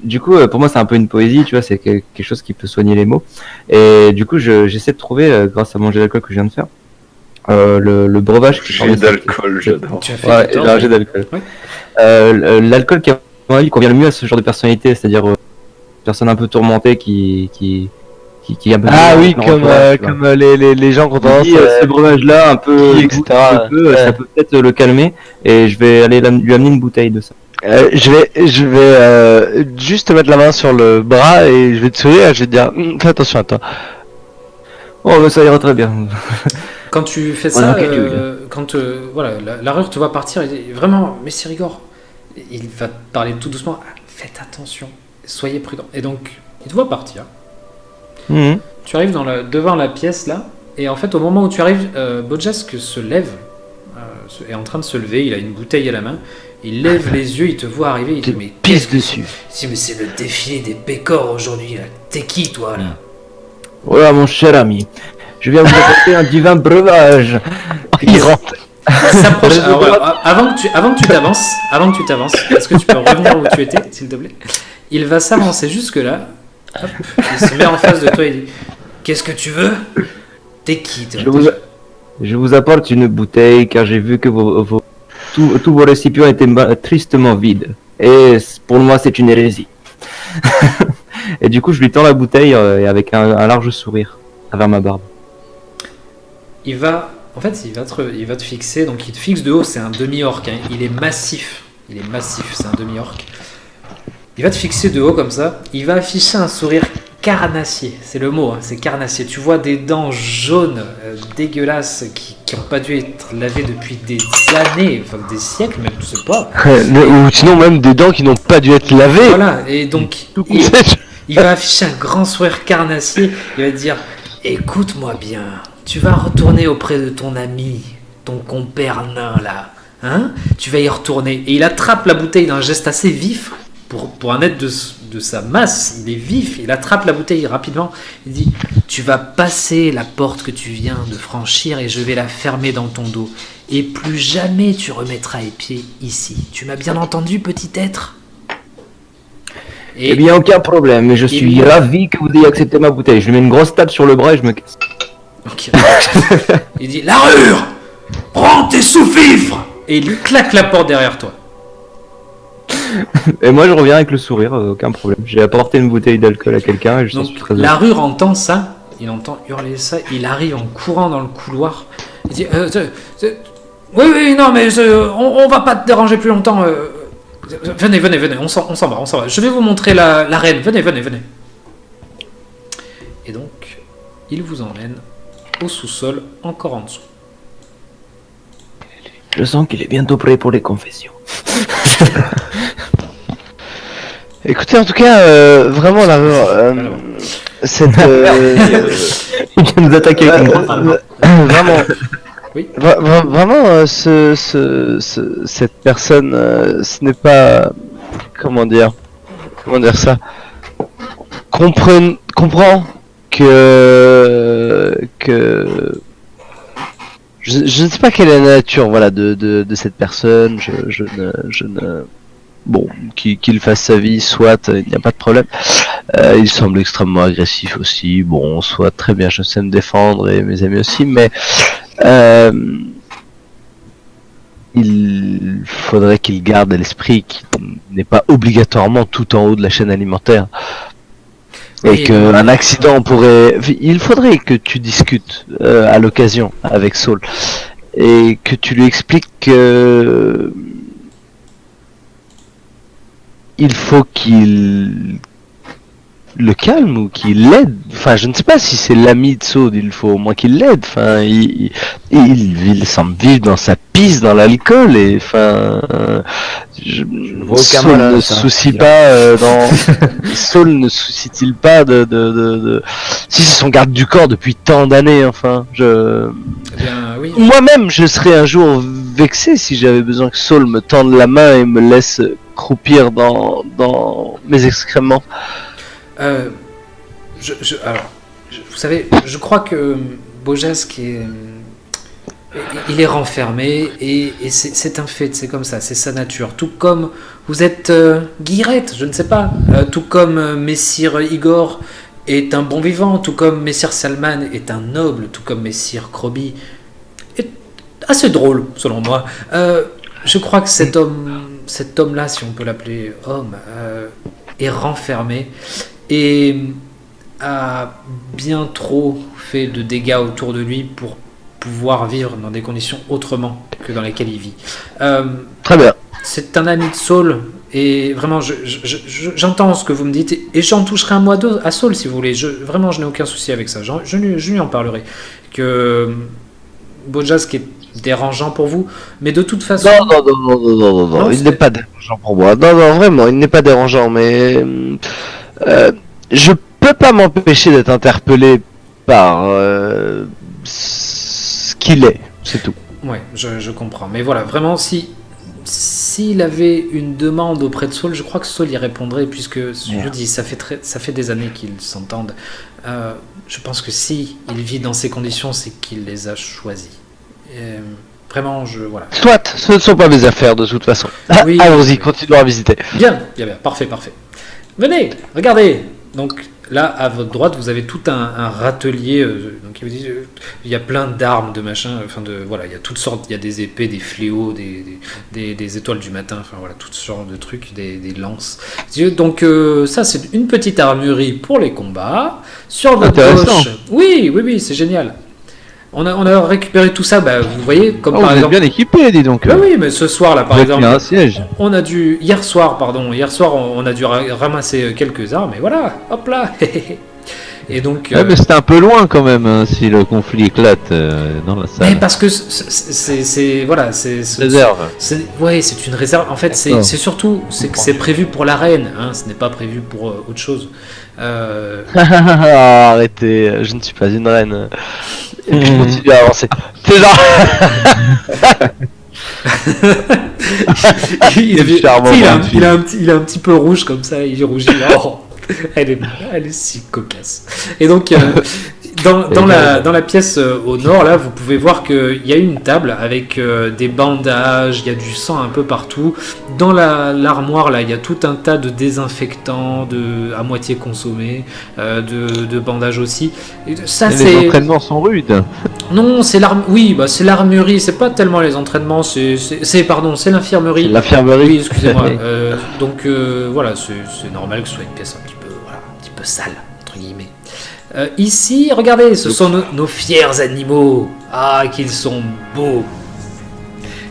du coup, pour moi, c'est un peu une poésie, tu vois, c'est quelque chose qui peut soigner les mots. Et du coup, j'essaie de trouver, grâce à mon jet d'alcool que je viens de faire, le breuvage qui Jet d'alcool, j'adore. Tu as fait un jet d'alcool. Ouais. L'alcool qui, à mon avis, convient le mieux à ce genre de personnalité, c'est-à-dire personne un peu tourmentée qui est un peu comme les gens qu'on tendance ce breuvage-là un peu etc. ça peut peut-être le calmer, et je vais aller lui amener une bouteille de ça. Je vais juste te mettre la main sur le bras et je vais te sourire et je vais te dire fais attention à toi. Oh, mais ça ira très bien. Quand tu fais ça, quand voilà, Larure te voit partir, il dit vraiment, Messie Rigord, il va te parler tout doucement, faites attention, soyez prudent. Et donc, il te voit partir. Tu arrives devant la pièce là, et en fait, au moment où tu arrives, Bojask se lève, est en train de se lever, il a une bouteille à la main, il lève les yeux, il te voit arriver, il dit mais pisse dessus. Il dit mais c'est le défilé des pécores aujourd'hui, là. T'es qui toi là? Voilà mon cher ami, je viens vous apporter un divin breuvage. Il rentre. S'approche. Avant que tu t'avances, est-ce que tu peux revenir où tu étais, s'il te plaît? Il va s'avancer jusque là. Hop, il se met en face de toi et dit qu'est-ce que tu veux? T'es qui toi? Je vous apporte une bouteille car j'ai vu que tous vos récipients étaient tristement vides. Et pour moi c'est une hérésie. Et du coup je lui tends la bouteille et avec un large sourire à travers ma barbe. Il va te fixer, donc il te fixe de haut, c'est un demi-orc, hein. Il est massif, c'est un demi-orc. Il va te fixer de haut comme ça, il va afficher un sourire carnassier, c'est le mot, hein, c'est carnassier. Tu vois des dents jaunes, dégueulasses, qui n'ont pas dû être lavées depuis des années, enfin des siècles même, je sais pas. Ou sinon même des dents qui n'ont pas dû être lavées. Voilà, et donc il va afficher un grand sourire carnassier, il va te dire écoute-moi bien, tu vas retourner auprès de ton ami, ton compère nain là, hein? Tu vas y retourner, et il attrape la bouteille d'un geste assez vif. Pour un être de sa masse, il est vif, il attrape la bouteille rapidement, il dit tu vas passer la porte que tu viens de franchir et je vais la fermer dans ton dos, et plus jamais tu remettras les pieds ici. Tu m'as bien entendu, petit être? Eh bien aucun problème, mais je suis ravi que vous ayez accepté ma bouteille. Je lui mets une grosse tape sur le bras et je me casse. Okay. Il dit Larure, prends tes sous-fifres, et il lui claque la porte derrière toi. Et moi je reviens avec le sourire, aucun problème. J'ai apporté une bouteille d'alcool à quelqu'un et je suis très heureux. Larure entend ça, il entend hurler ça, il arrive en courant dans le couloir. Il dit oui, non, mais on va pas te déranger plus longtemps. Venez, on s'en va. Je vais vous montrer la reine, venez. Et donc, il vous emmène au sous-sol, encore en dessous. Je sens qu'il est bientôt prêt pour les confessions. Écoutez, en tout cas, vraiment, il vient nous attaquer avec une grosse vraiment. Oui. Vraiment, cette personne, ce n'est pas, comment dire ça, comprend que je ne sais pas quelle est la nature, voilà, de cette personne. Je ne bon, qu'il fasse sa vie, soit, il n'y a pas de problème. Il semble extrêmement agressif aussi. Bon, soit, très bien, je sais me défendre et mes amis aussi, mais il faudrait qu'il garde à l'esprit qu'il n'est pas obligatoirement tout en haut de la chaîne alimentaire. Et Oui, qu'un accident pourrait... Il faudrait que tu discutes à l'occasion avec Saul. Et que tu lui expliques que... Il faut qu'il le calme ou qu'il l'aide. Enfin, je ne sais pas si c'est l'ami de Saul, il faut au moins qu'il l'aide. Enfin, il semble vivre dans sa pisse, dans l'alcool, et enfin, vois aucun Saul mal à ne ça, se soucie là. pas Saul ne soucie-t-il pas si c'est son garde du corps depuis tant d'années, enfin, Eh bien, oui. moi-même, je serais un jour vexé si j'avais besoin que Saul me tende la main et me laisse croupir dans mes excréments. Alors, vous savez, je crois que Bojask il est renfermé et c'est un fait, c'est comme ça, c'est sa nature. Tout comme vous êtes Guillerette, je ne sais pas, tout comme Messire Igor est un bon vivant, tout comme Messire Salman est un noble, tout comme Messire Krobi est assez drôle, selon moi. Je crois que cet homme-là, si on peut l'appeler homme, est renfermé et a bien trop fait de dégâts autour de lui pour pouvoir vivre dans des conditions autrement que dans lesquelles il vit. Très bien. C'est un ami de Saul et vraiment j'entends ce que vous me dites et j'en toucherai un mot à Saul si vous voulez. Vraiment je n'ai aucun souci avec ça. Je lui en parlerai. Que Bojask est dérangeant pour vous, mais de toute façon... Non, il n'est pas dérangeant pour moi. Non, vraiment, il n'est pas dérangeant, mais je peux pas m'empêcher d'être interpellé par ce qu'il est, c'est tout. Ouais, je comprends. Mais voilà, vraiment, s'il avait une demande auprès de Saul, je crois que Saul y répondrait, puisque, je dis, ça fait des années qu'ils s'entendent. Je pense que si il vit dans ces conditions, c'est qu'il les a choisis. Vraiment, voilà. Soit, ce ne sont pas mes affaires de toute façon. Oui, allons-y, oui. continuons à visiter. Bien, parfait. Venez, regardez. Donc là, à votre droite, vous avez tout un râtelier. Donc il vous dit, il y a plein d'armes, de machins. Enfin voilà, il y a toutes sortes. Il y a des épées, des fléaux, des étoiles du matin. Enfin voilà, toutes sortes de trucs, des lances. Donc ça, c'est une petite armurerie pour les combats. Sur votre gauche, oui, c'est génial. On a récupéré tout ça, vous voyez, comme par vous exemple... êtes bien équipé, dis donc. Oui, mais ce soir là, par Vous êtes exemple, mis à un siège. hier soir, on a dû ramasser quelques armes, et voilà, hop là. Et donc. Ouais, mais c'était un peu loin quand même, hein, si le conflit éclate dans la salle. Mais parce que c'est voilà, c'est Réserve. Ouais, c'est une réserve. En fait, c'est surtout que c'est prévu pour l'arène, hein, ce n'est pas prévu pour autre chose. Arrêtez, je ne suis pas une reine. Et puis je continue à avancer. C'est genre... il est un petit peu rouge comme ça, il rougit. Oh, elle est si cocasse. Et donc dans la pièce au nord là, vous pouvez voir qu'il y a une table avec des bandages, il y a du sang un peu partout. Dans l'armoire là, il y a tout un tas de désinfectants à moitié consommés, de bandages aussi. Et ça, les entraînements sont rudes. Non, c'est c'est l'armurerie, c'est pas tellement les entraînements, c'est l'infirmerie. C'est l'infirmerie. Oui, excusez-moi. Donc voilà, c'est normal que ce soit une pièce un petit peu sale, entre guillemets. Ici, regardez, ce sont nos fiers animaux. Ah, qu'ils sont beaux.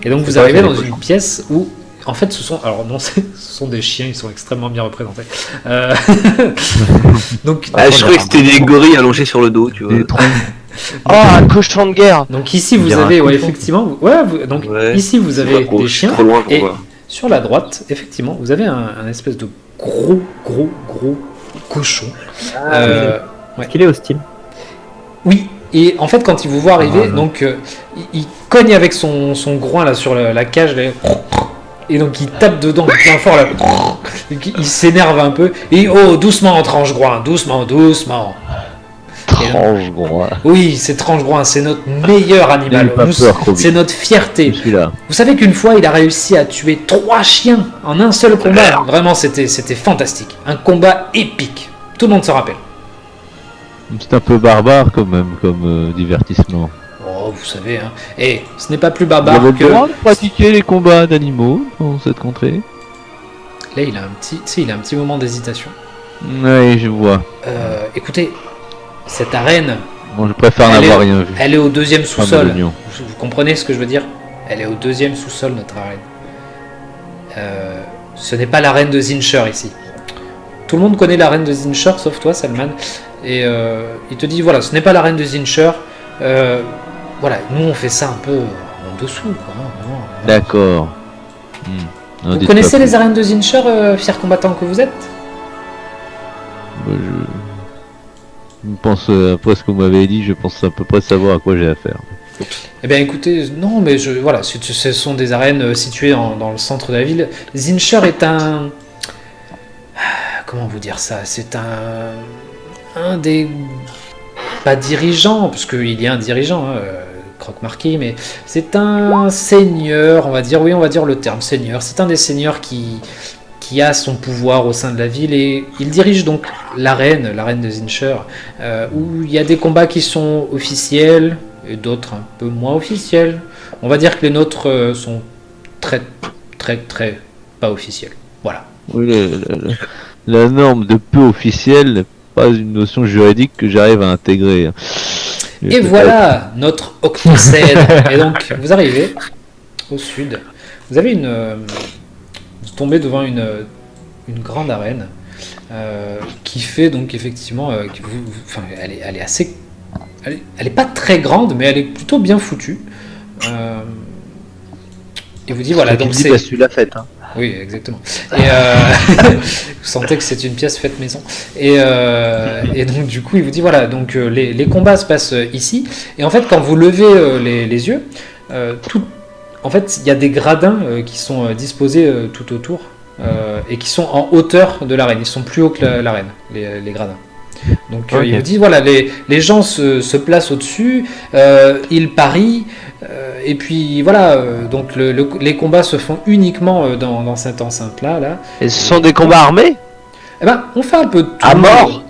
Et donc vous arrivez dans une pièce où, en fait, ce sont des chiens, ils sont extrêmement bien représentés. Donc, je croyais que c'était des gorilles allongés sur le dos, tu vois. Oh, un cochon de guerre. Donc ici vous Il y a avez, un cochon. Effectivement, ici vous C'est avez pas gros, des je suis chiens. trop loin pour Et voir. sur la droite, effectivement, vous avez un espèce de gros cochon. Est-ce qu'il est hostile? Oui, Et en fait, quand il vous voit arriver, donc il cogne avec son groin là sur la cage, là, et donc il tape dedans bien fort là. Il s'énerve un peu. Et oh, doucement, tranche-groin, doucement. Tranche-groin. Oui, c'est tranche-groin, c'est notre meilleur animal. C'est notre fierté. Je suis là. Vous savez qu'une fois, il a réussi à tuer 3 chiens en un seul combat. Vraiment, c'était fantastique. Un combat épique. Tout le monde se rappelle. C'est un peu barbare quand même comme divertissement. Oh, vous savez, hein. Et ce n'est pas plus Vous barbare avez le que... droit de pratiquer les combats d'animaux dans cette contrée? Là, il a un petit moment d'hésitation. Oui, je vois. Écoutez, cette arène, Bon, je préfère Elle n'avoir est- rien vu. elle est au 2e Pas sous-sol. d'oignon. Vous comprenez ce que je veux dire? Elle est au 2e sous-sol, notre arène. Ce n'est pas l'arène de Zincher ici. Tout le monde connaît l'arène de Zincher, sauf toi, Salman. Et il te dit, voilà, ce n'est pas l'arène de Zincher. Voilà, nous on fait ça un peu en dessous, quoi. Vraiment. D'accord. Vous connaissez les arènes de Zincher, fier combattant que vous êtes? Je pense, après ce que vous m'avez dit, je pense à peu près savoir à quoi j'ai affaire. Eh bien écoutez, non, mais voilà, ce sont des arènes situées dans le centre de la ville. Zincher est un... Comment vous dire ça? C'est un des... Pas dirigeants, parce qu'il y a un dirigeant, hein, Croque-Marquis, mais c'est un seigneur, on va dire le terme seigneur. C'est un des seigneurs qui a son pouvoir au sein de la ville, et il dirige donc l'arène de Zincher, où il y a des combats qui sont officiels, et d'autres un peu moins officiels. On va dire que les nôtres sont très pas officiels. Voilà. Oui, la norme de peu officielle n'est pas une notion juridique que j'arrive à intégrer. Et voilà notre octocèdre. Et donc, vous arrivez au sud. Vous avez vous tombez devant une grande arène qui fait donc effectivement... enfin, elle est assez... Elle est pas très grande, mais elle est plutôt bien foutue. Et vous dit, voilà, donc c'est... Parce que tu l'as faite, hein. Oui, exactement. Et vous sentez que c'est une pièce faite maison. Et donc du coup, il vous dit voilà, donc les combats se passent ici. Et en fait, quand vous levez les yeux, en fait, il y a des gradins qui sont disposés tout autour et qui sont en hauteur de l'arène. Ils sont plus hauts que l'arène, les gradins. Donc il vous dit voilà, les gens se placent au-dessus, ils parient. Et puis voilà, donc les combats se font uniquement dans cette enceinte-là. Là. Et ce sont des combats armés? Eh ben, on fait un peu de tout. À mort?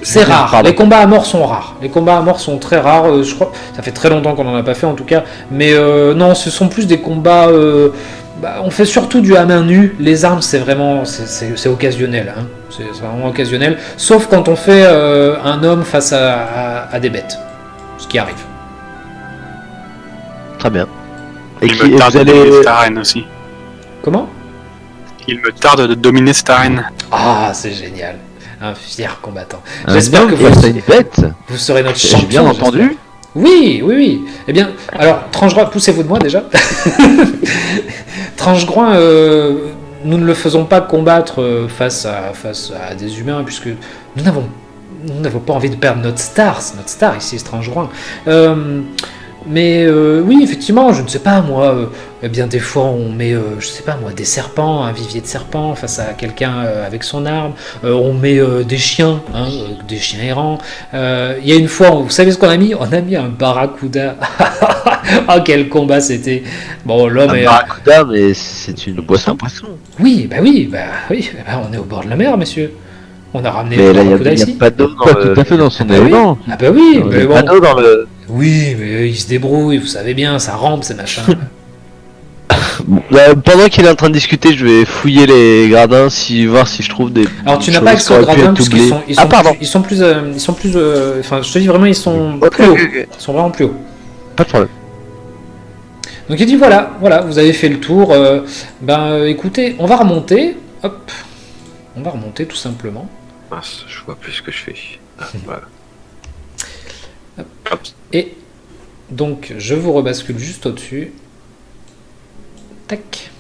C'est rare. Pardon. Les combats à mort sont rares. Les combats à mort sont très rares. Je crois, ça fait très longtemps qu'on n'en a pas fait en tout cas. Mais non, ce sont plus des combats. On fait surtout du à main nue. Les armes, c'est vraiment, c'est occasionnel. Hein. C'est vraiment occasionnel. Sauf quand on fait un homme face à des bêtes, ce qui arrive. Très bien. Et Il me tarde de dominer cette arène aussi. Comment? Il me tarde de dominer cette arène. Ah, c'est génial. Un fier combattant. Un J'espère homme que face à une bête? vous serez notre J'ai champion. bien j'espère. entendu? Oui. Eh bien, alors, Tranche-Groin, poussez-vous de moi déjà. Tranche-Groin, nous ne le faisons pas combattre face à des humains, puisque nous n'avons pas envie de perdre notre star. C'est notre star ici, c'est Tranche-Groin. Mais oui, effectivement, je ne sais pas, moi, eh bien des fois on met, je sais pas moi, des serpents, un vivier de serpents face à quelqu'un avec son arme, on met des chiens, hein, des chiens errants. Il y a une fois, vous savez ce qu'on a mis? On a mis un barracuda. Oh, quel combat c'était! Bon, l'homme Un est... barracuda, mais c'est une poisson. Oui, on est au bord de la mer, messieurs. On a ramené Mais le là, il barracuda n'y a ici. pas d'eau dans Pas le... tout à fait dans son Ah bah oui. élément. Ah bah oui, Il mais n'y a bon. pas d'eau dans le... Oui, mais il se débrouille, vous savez bien, ça rampe ces machins. Pendant qu'il est en train de discuter, je vais fouiller les gradins, voir si je trouve des... Alors tu n'as choses pas qui accès aux auraient pu gradins être parce qu'ils oubliées. sont, Ah, pardon. ils sont plus, enfin je te dis vraiment ils sont Ok, plus hauts, ok. ils sont vraiment plus hauts. Pas de problème. Donc il dit voilà, vous avez fait le tour, écoutez, on va remonter, hop, on va remonter tout simplement. Mince, je vois plus ce que je fais. Ah, voilà. Et donc je vous rebascule juste au-dessus. Tac.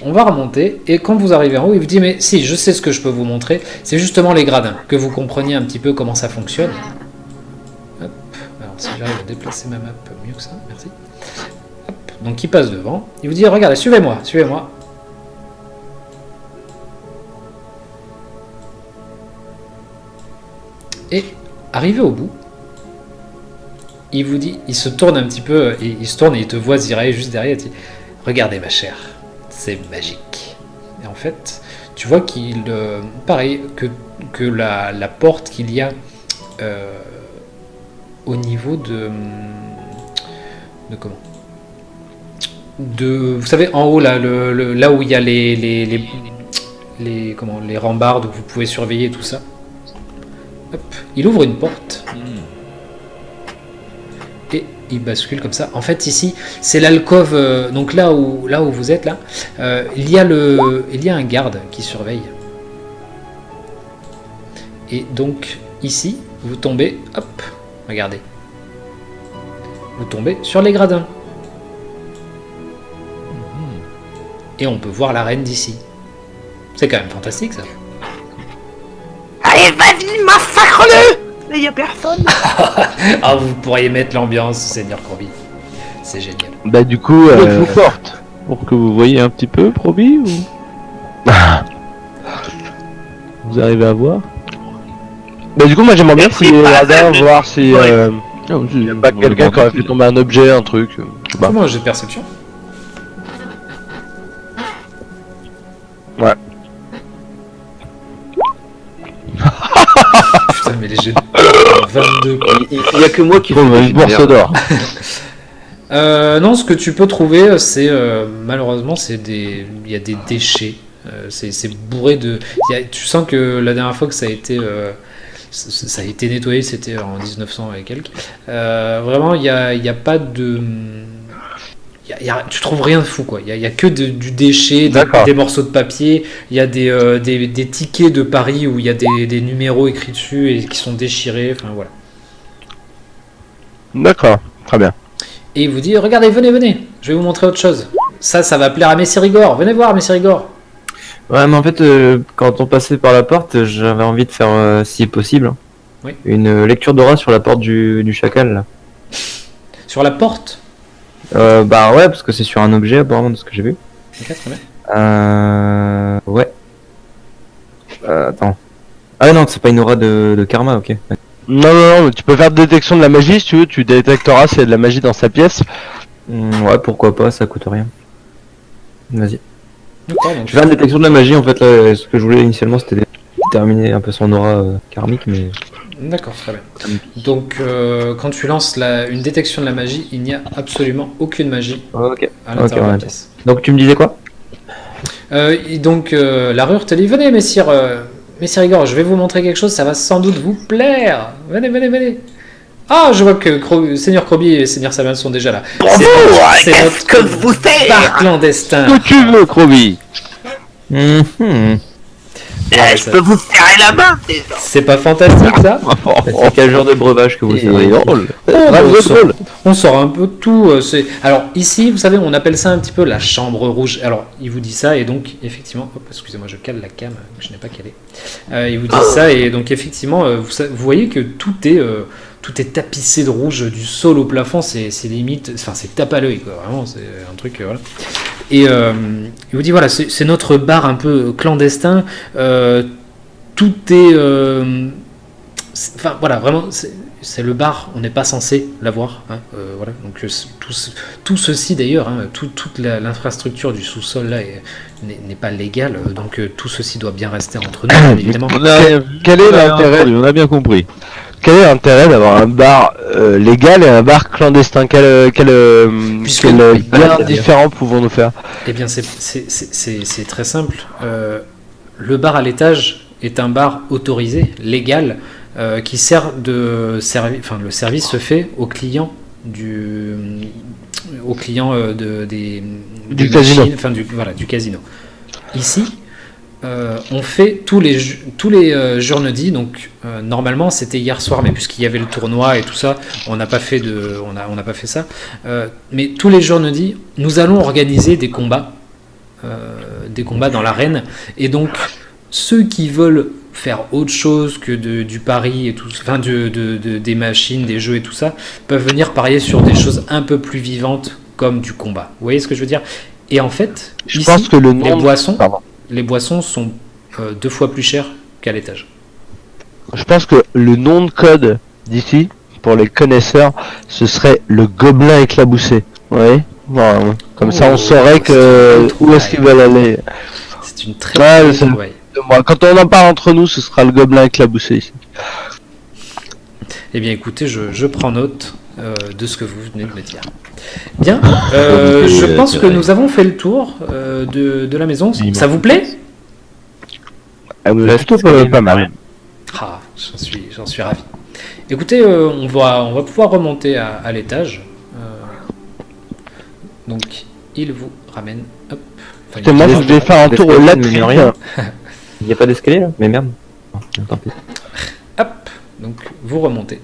On va remonter et quand vous arrivez en haut, il vous dit mais si, je sais ce que je peux vous montrer, c'est justement les gradins, que vous compreniez un petit peu comment ça fonctionne. si j'arrive à déplacer ma map mieux que ça, merci. Hop. Donc il passe devant, il vous dit regardez, suivez-moi, suivez-moi. Et arrivé au bout, il vous dit, il se tourne un petit peu, et il se tourne et il te voit Zirae juste derrière, il dit regardez ma chère, c'est magique. Et en fait, tu vois qu'il, pareil, que la porte qu'il y a au niveau de comment, vous savez, en haut là, là où il y a les rambardes où vous pouvez surveiller tout ça. Hop, il ouvre une porte et il bascule comme ça. En fait, ici, c'est l'alcôve. Donc là où vous êtes là, il y a un garde qui surveille. Et donc ici, vous tombez, hop, regardez, vous tombez sur les gradins. Et on peut voir la reine d'ici. C'est quand même fantastique ça. Allez, vas-y, massacre-le! Il y a personne. Ah, vous pourriez mettre l'ambiance, Seigneur Corby. C'est génial. Bah du coup, Je vous porte pour que vous voyez un petit peu, Proby, ou vous arrivez à voir? bah du coup, moi j'aimerais bien fouiller les radars, voir si Ah, y a pas quelqu'un qui aurait fait tomber un objet, un truc. Je sais pas. Comment j'ai de perception? Ouais. Putain, mais les jeux de 22. Il y a que moi qui Trouve fais des une bourse merde. d'or. Non, ce que tu peux trouver, c'est malheureusement, il y a des déchets. C'est bourré de. Tu sens que la dernière fois que ça a été nettoyé, c'était en 1900 et quelques. Vraiment, il y a pas de. Tu trouves rien de fou, quoi. Il y a que du déchet, des morceaux de papier. Il y a des tickets de Paris où il y a des numéros écrits dessus et qui sont déchirés. Enfin voilà. D'accord, très bien. Et il vous dit regardez, venez, je vais vous montrer autre chose. Ça va plaire à Messirigor. Venez voir Messirigor. Ouais, mais en fait, quand on passait par la porte, j'avais envie de faire, si possible, Oui. une lecture d'aura sur la porte du chacal, là. Sur la porte. Bah ouais, parce que c'est sur un objet, apparemment, de ce que j'ai vu. Ok, très bien. Ouais. Attends. Ah non, c'est pas une aura de karma, ok. Non, tu peux faire de détection de la magie si tu veux, tu détecteras s'il y a de la magie dans sa pièce. Ouais, pourquoi pas, ça coûte rien. Vas-y. D'accord, donc, Je vais faire une détection de la magie, en fait, là, ce que je voulais initialement, c'était terminer un peu son aura karmique, mais... d'accord, très bien. Donc, quand tu lances une détection de la magie, il n'y a absolument aucune magie Ok. à l'intérieur de la ouais. pièce. Donc tu me disais quoi? Et donc, la rure te dit venez, Messire Igor, je vais vous montrer quelque chose, ça va sans doute vous plaire. Venez. Ah, je vois que Seigneur Croby et Seigneur Saban sont déjà là. Bonjour, C'est qu'est-ce que notre vous faites? bar clandestin. Que tu veux, Croby? Ouais, Je peux vous serrer la main déjà. c'est pas fantastique ça? C'est quel genre de breuvage que vous savez? drôle. On sort un peu de tout. Alors ici, vous savez, on appelle ça un petit peu la chambre rouge. Alors, il vous dit ça et donc effectivement, hop, excusez-moi, je cale la cam, je n'ai pas calé. Il vous dit ça et donc effectivement, vous voyez que tout est tapissé de rouge du sol au plafond. C'est limite, enfin c'est tape à l'œil quoi. Vraiment, c'est un truc voilà. Et il vous dit voilà, c'est notre bar un peu clandestin. Tout est, enfin voilà, vraiment. C'est le bar, on n'est pas censé l'avoir. Hein, voilà. Donc tout ceci d'ailleurs, hein, toute l'infrastructure du sous-sol là n'est pas légale, donc tout ceci doit bien rester entre nous, bien évidemment. Quel est l'intérêt On a bien compris. Quel est l'intérêt d'avoir un bar légal et un bar clandestin? Quel bien différent pouvons-nous faire? Eh bien c'est très simple. Le bar à l'étage est un bar autorisé, légal, qui sert de service. Enfin, le service se fait aux clients du casino. Enfin, du casino. Ici, on fait tous les jeudis. Donc, normalement, c'était hier soir, mais puisqu'il y avait le tournoi et tout ça, on n'a pas fait ça. Mais tous les jeudis, nous allons organiser des combats dans l'arène. Et donc, ceux qui veulent faire autre chose que du pari et tout, enfin des machines, des jeux et tout ça, peuvent venir parier sur des choses un peu plus vivantes comme du combat. Vous voyez ce que je veux dire? Et en fait, Je ici, pense que le les nom. boissons, Pardon. les boissons sont 2 fois plus chères qu'à l'étage. Je pense que le nom de code d'ici, pour les connaisseurs, ce serait le gobelin éclaboussé. Ouais. Voilà. Comme ça, on saurait que où est-ce qu'ils veulent aller. C'est une très Ouais, bonne c'est- trouvaille. Moi, quand on en parle entre nous, ce sera le gobelin éclaboussé ici. Eh bien, écoutez, je prends note de ce que vous venez de me dire. Bien, je pense que nous avons fait le tour de la maison. Ça vous plaît? Ah, oui, Ouais, plutôt c'est pas mal. Ah, j'en suis ravi. Écoutez, on va pouvoir remonter à l'étage. Donc, il vous ramène. Hop. Enfin, C'est moi, il y a je vais faire un tour au l'escalier, mais latrines. rien. Il n'y a pas d'escalier là? Mais merde. Oh, tant pis. Hop. Donc, vous remontez